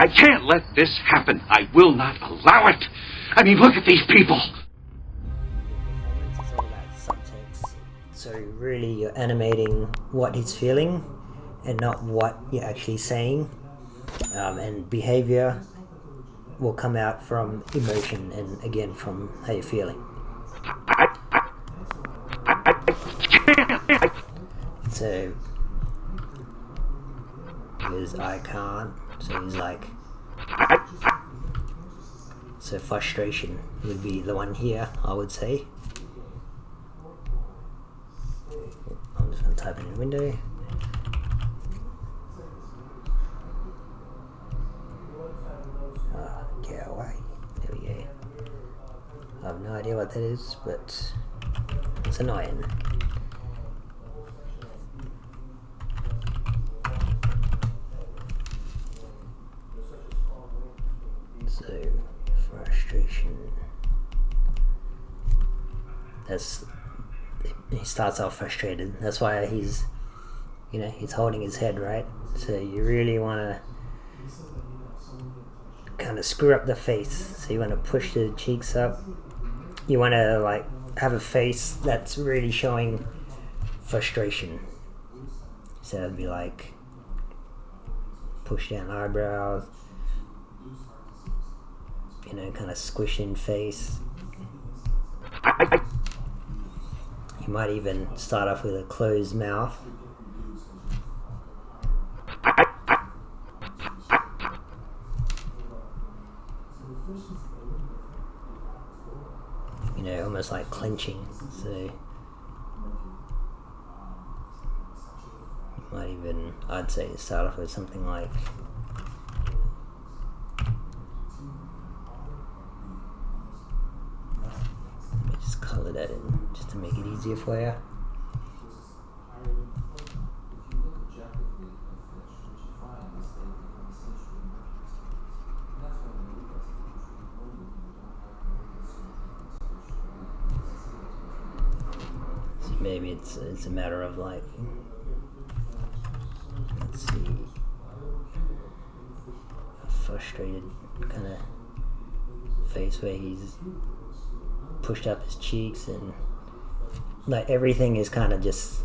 I can't let this happen. I will not allow it. I mean, look at these people. Performance is all about subtext. So really you're animating what he's feeling and not what you're actually saying. And behavior will come out from emotion and again from how you're feeling. So because I can't, so he's like, so frustration would be the one here, I would say. I'm just going to type in a window. Get away. There we go. I have no idea what that is, but it's annoying. So, frustration. He starts off frustrated. That's why he's holding his head, right? So you really want to kind of screw up the face. So you want to push the cheeks up. You want to like have a face that's really showing frustration. So it'd be like push down eyebrows, kind of squish in face. You might even start off with a closed mouth. Almost like clenching. So you might even, I'd say, start off with something like let me just color that in just to make it easier for you. Maybe it's a matter of like, let's see, a frustrated kind of face where he's pushed up his cheeks and like everything is kind of just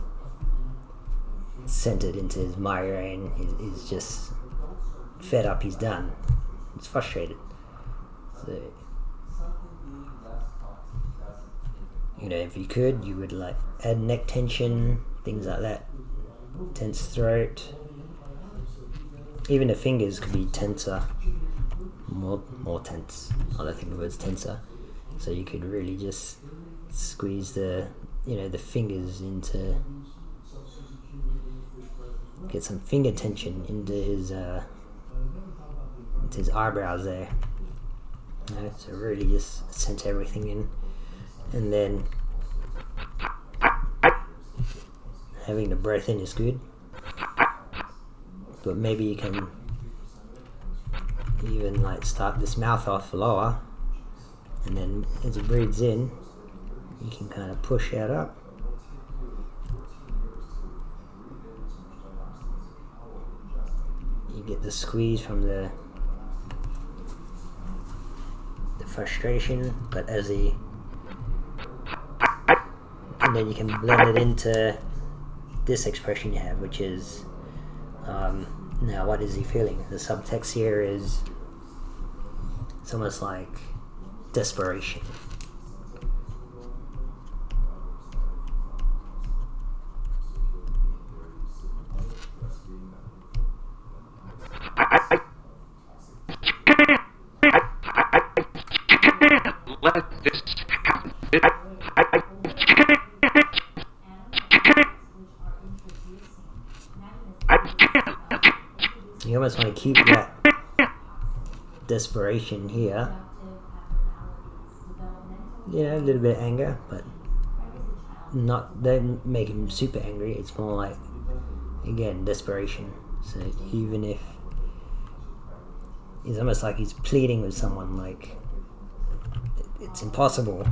centered into his migraine. He's just fed up. He's done. He's frustrated. So, if you could, you would like add neck tension, things like that, tense throat. Even the fingers could be tenser, more tense. I don't think the word's tenser. So you could really just squeeze the fingers into, get some finger tension into his eyebrows there. So really just center everything in. And then having the breath in is good, but maybe you can even like start this mouth off lower, and then as it breathes in you can kind of push that up. You get the squeeze from the frustration, but and then you can blend it into this expression you have, which is now what is he feeling? The subtext here is it's almost like desperation. Let this happen. You almost want to keep that desperation here. A little bit of anger, but don't make him super angry. It's more like, again, desperation. So even if it's almost like he's pleading with someone, like it's impossible.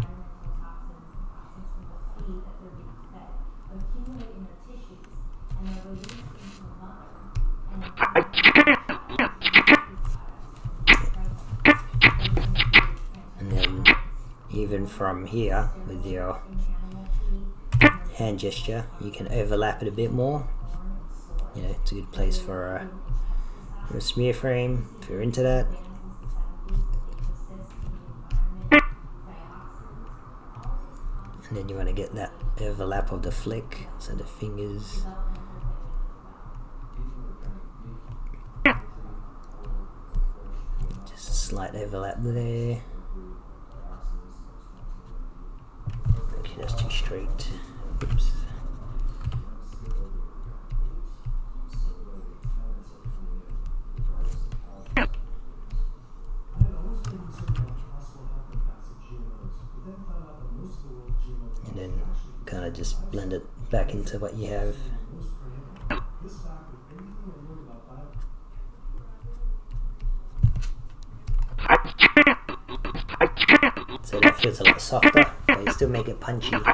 even from here with your hand gesture, you can overlap it a bit more. You know, it's a good place for a smear frame if you're into that. And then you want to get that overlap of the flick, so the fingers. Just a slight overlap there. Okay, that's too straight. Oops. And then kind of just blend it back into what you have. So that feels a lot softer, but you still make it punchy. And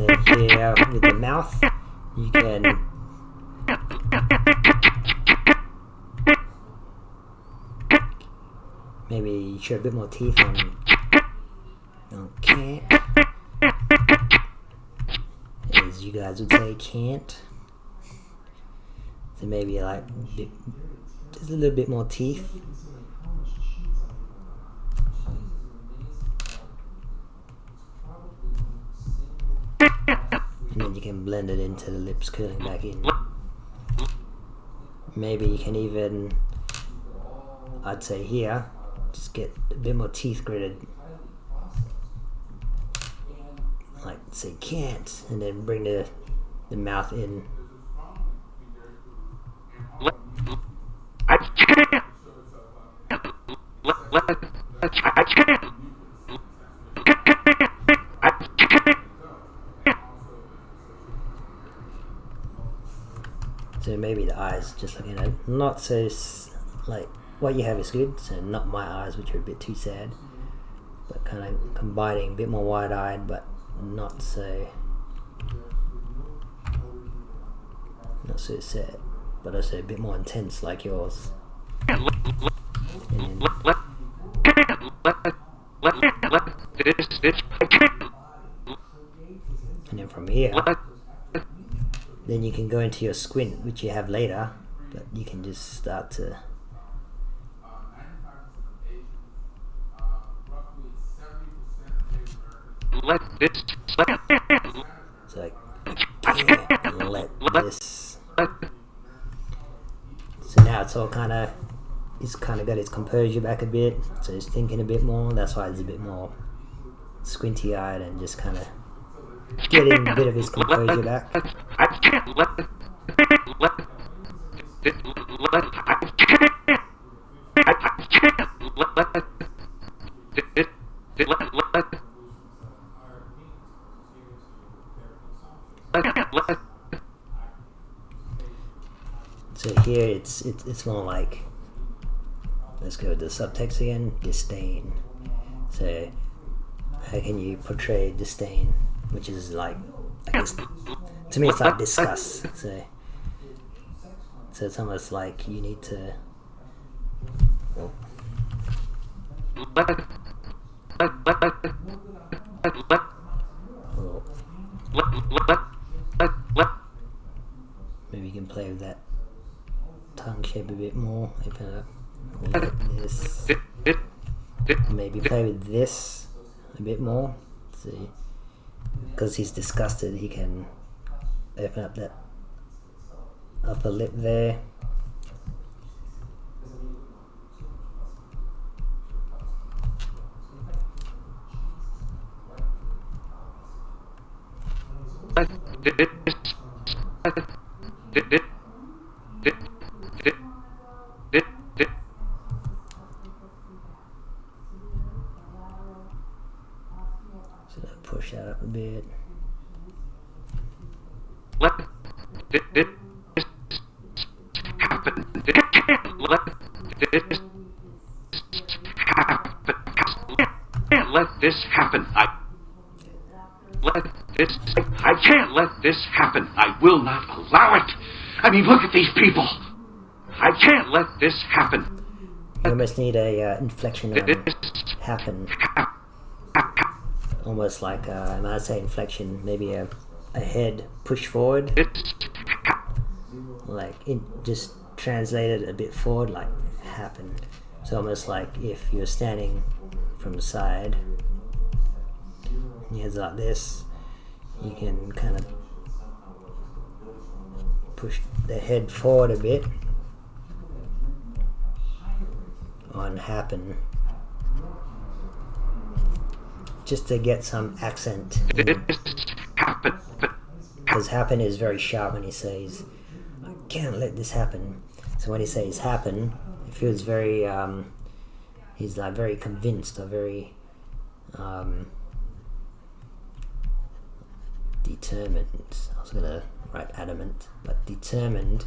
then here with the mouth, you can maybe show a bit more teeth on can't, as you guys would say, can't. So maybe like just a little bit more teeth. And then you can blend it into the lips curling back in. Maybe you can even, I'd say here, just get a bit more teeth gritted. Like say can't, and then bring the mouth in. So maybe the eyes, just like, you know, not so like what you have is good. So not my eyes, which are a bit too sad, but kind of combining a bit more wide-eyed, but not so sad, but also a bit more intense like yours. And then from here, then you can go into your squint, which you have later, but you can just start to so I can't let this. So now it's all kind of, he's kind of got his composure back a bit, so he's thinking a bit more. That's why he's a bit more squinty eyed and just kind of getting a bit of his composure back. So here it's more like, let's go with the subtext again, disdain. So how can you portray disdain, which is like, I guess to me it's like disgust. So it's almost like you need to, well, maybe you can play with that tongue shape a bit more. Open it up like this. Maybe play with this a bit more. See, because he's disgusted, he can open up that upper lip there. So push that up a bit. Let this happen. let this. I can't let this happen. I will not allow it. I mean, look at these people. I can't let this happen. You almost need a inflection on happen. Almost like, when I say inflection, maybe a head push forward. Like, it just translated a bit forward, like happen. So almost like if you're standing from the side, your head's like this, you can kind of push the head forward a bit on happen, just to get some accent. Because happen is very sharp when he says, I can't let this happen. So when he says happen, it feels very, he's like very convinced or very determined. I was gonna write adamant, but determined.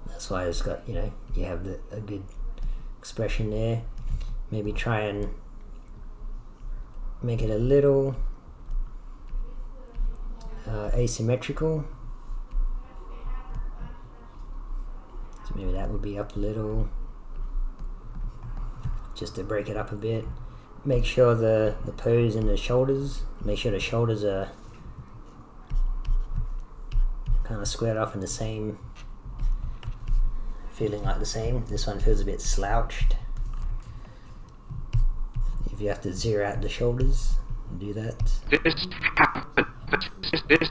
That's why it's got, you know, you have a good expression there. Maybe try and make it a little asymmetrical. So maybe that would be up a little, just to break it up a bit. Make sure the pose in the shoulders, make sure the shoulders are kind of squared off in the same, feeling like the same. This one feels a bit slouched. If you have to zero out the shoulders, do that. This happened. This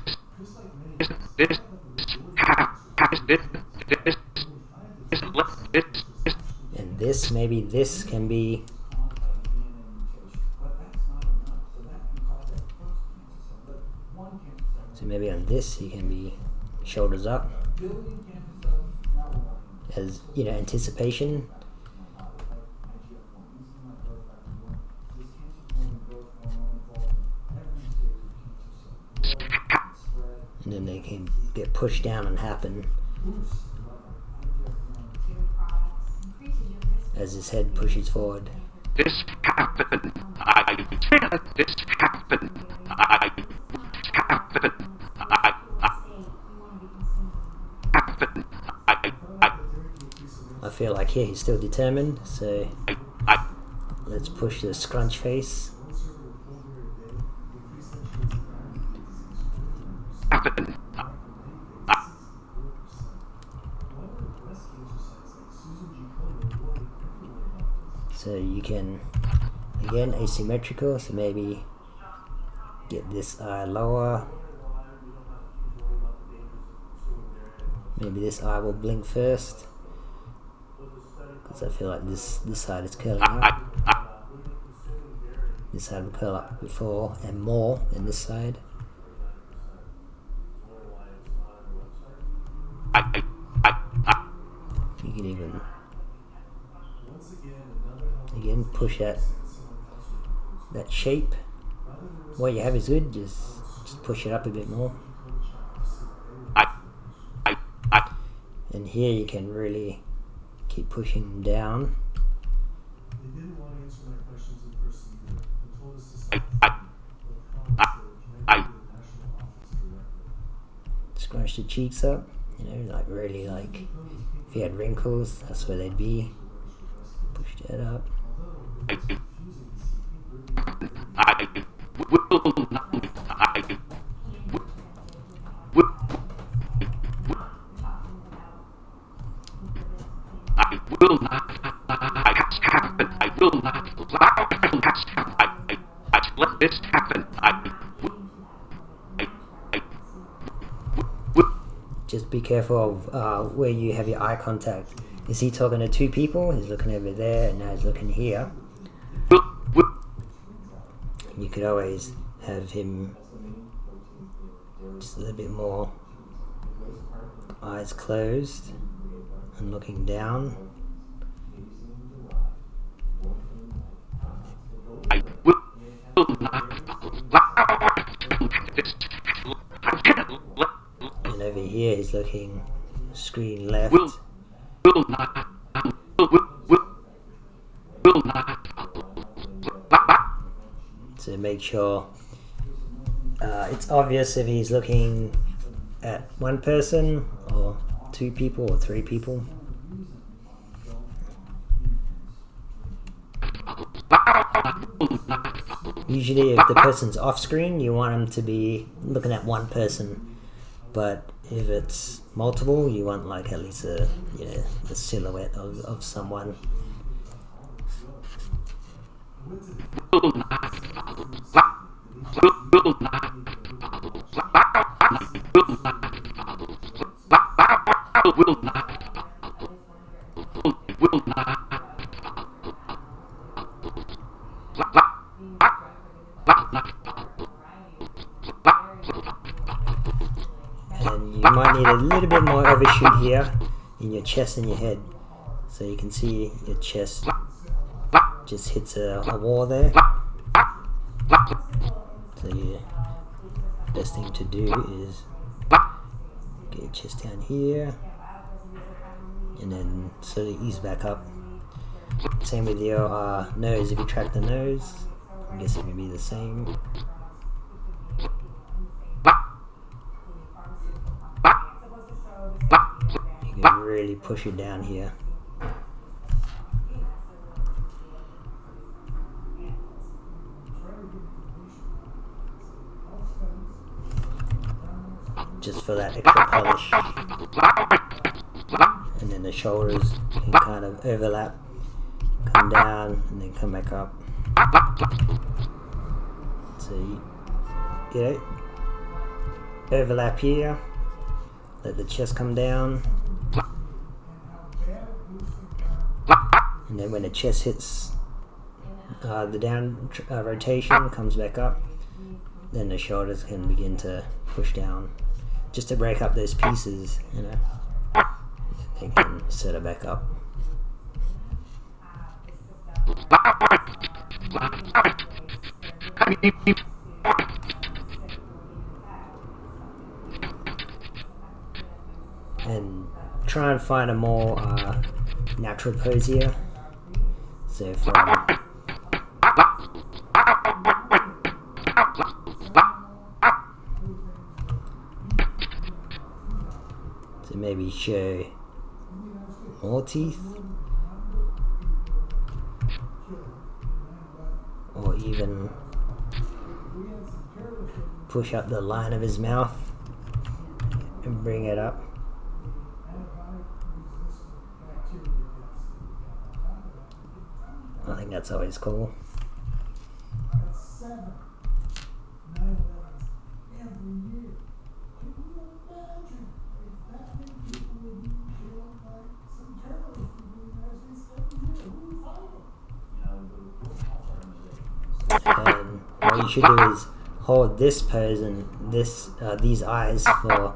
And this, maybe this can be so maybe on this you can be shoulders up, as you know, anticipation. And then they can get pushed down and happen as his head pushes forward. This happened. I can't let this happen. I feel like here he's still determined, so let's push the scrunch face. So you can, again, asymmetrical, so maybe get this eye lower. Maybe this eye will blink first, because I feel like this side is curling up. This side will curl up before and more than this side. You can even, again, push that shape. What you have is good, just push it up a bit more. And here you can really keep pushing down. Scrunch the cheeks up, you know, like really, like if you had wrinkles, that's where they'd be. Push that up. Let this happen. Just be careful of where you have your eye contact. Is he talking to two people? He's looking over there, and now he's looking here. You could always have him just a little bit more eyes closed and looking down. I will not allow this. I can't let. And over here he's looking screen left. Will not. So make sure It's obvious if he's looking at one person or two people or three people. Usually if the person's off screen, you want them to be looking at one person, but if it's multiple, you want like at least a silhouette of someone. And you might need a little bit more overshoot here in your chest and your head, so you can see your chest just hits a wall there. So the best thing to do is get your chest down here and then slowly ease back up. Same with your nose. If you track the nose, I guess it would be the same. You can really push it down here. Just for that extra polish. And then the shoulders can kind of overlap, come down, and then come back up. So you overlap here, let the chest come down, and then when the chest hits the down rotation, comes back up, then the shoulders can begin to push down, just to break up those pieces, they can set it back up. And try and find a more natural pose here. So so maybe show more teeth, or even push up the line of his mouth and bring it up. I think that's always cool. And what you should do is hold this pose and these eyes for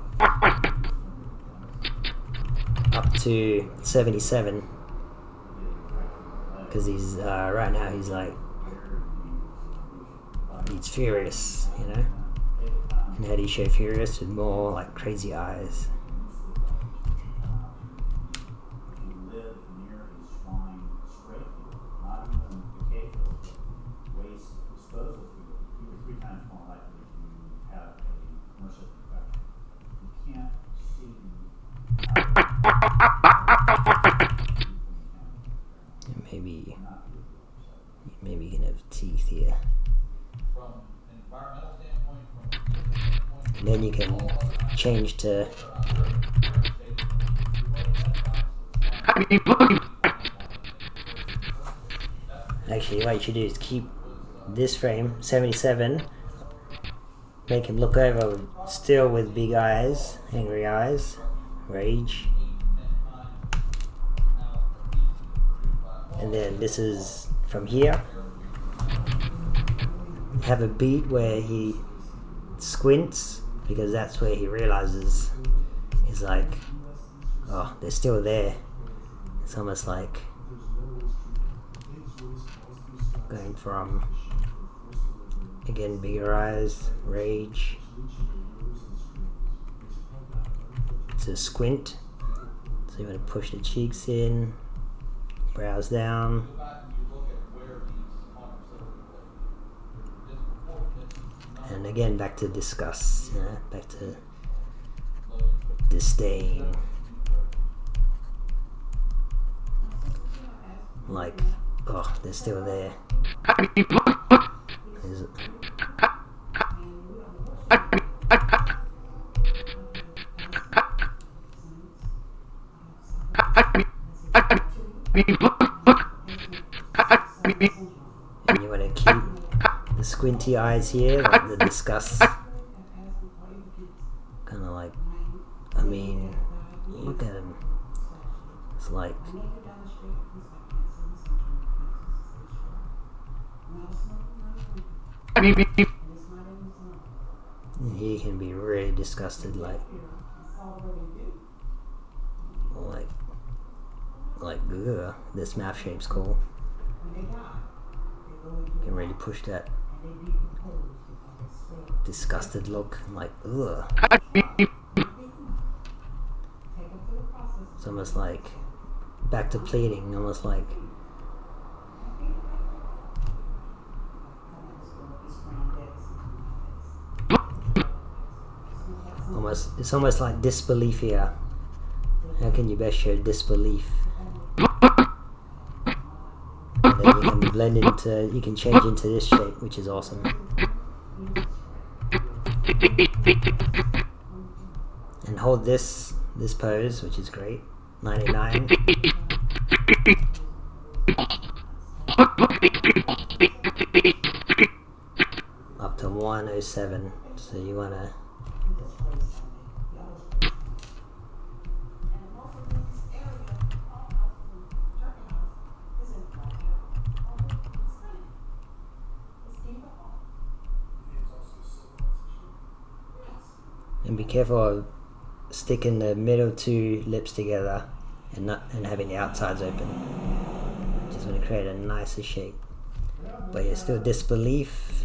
up to 77, because he's right now he's furious, And how do you show furious? With more like crazy eyes. Maybe you can have teeth here. And then you can change to actually what you should do is keep this frame 77, make him look over still with big eyes, angry eyes, rage. And then this is from here. Have a beat where he squints, because that's where he realizes he's like, oh, they're still there. It's almost like going from, again, bigger eyes, rage, to squint. So you want to push the cheeks in, brows down. And again, back to disgust, back to disdain. Like, oh, they're still there. And you want to keep the squinty eyes here, like the disgust. Kind of like, I mean, look at him. It's like, he can be really disgusted, like, ugh, this mouth shape's cool. You can really push that disgusted look, like, ugh. It's almost like back to pleading, almost like it's almost like disbelief here. How can you best show disbelief? And then you can blend into, you can change into this shape, which is awesome. And hold this pose, which is great. 99. Up to 107. So you wanna and be careful of sticking the middle two lips together and having the outsides open. Just want to create a nicer shape. But you're still disbelief,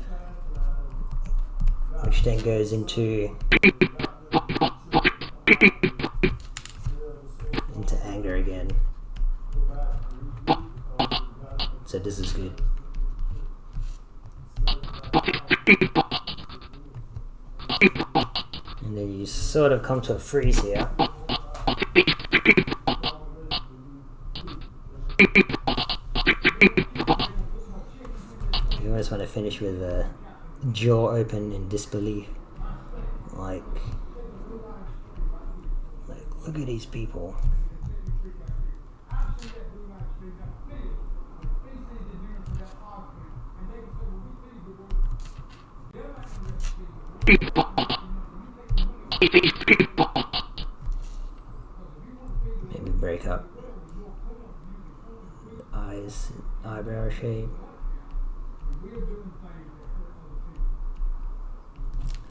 which then goes into anger again. So this is good. And then you sort of come to a freeze here. You almost want to finish with a jaw open in disbelief. Like look at these people. Maybe break up the eyes, eyebrow shape.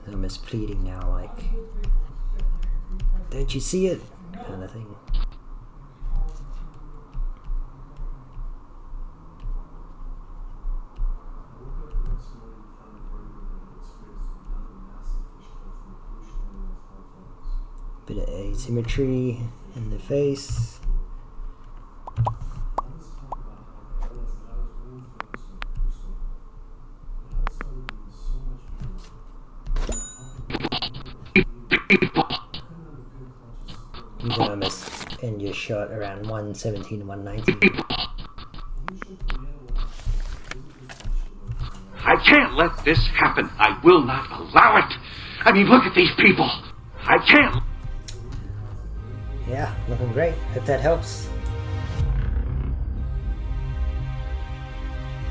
They're almost pleading now, like, don't you see it? Kind of thing. Bit of asymmetry in the face. You can almost end your shot around 117, 119. I can't let this happen. I will not allow it. I mean, look at these people. I can't. Yeah, looking great. Hope that helps.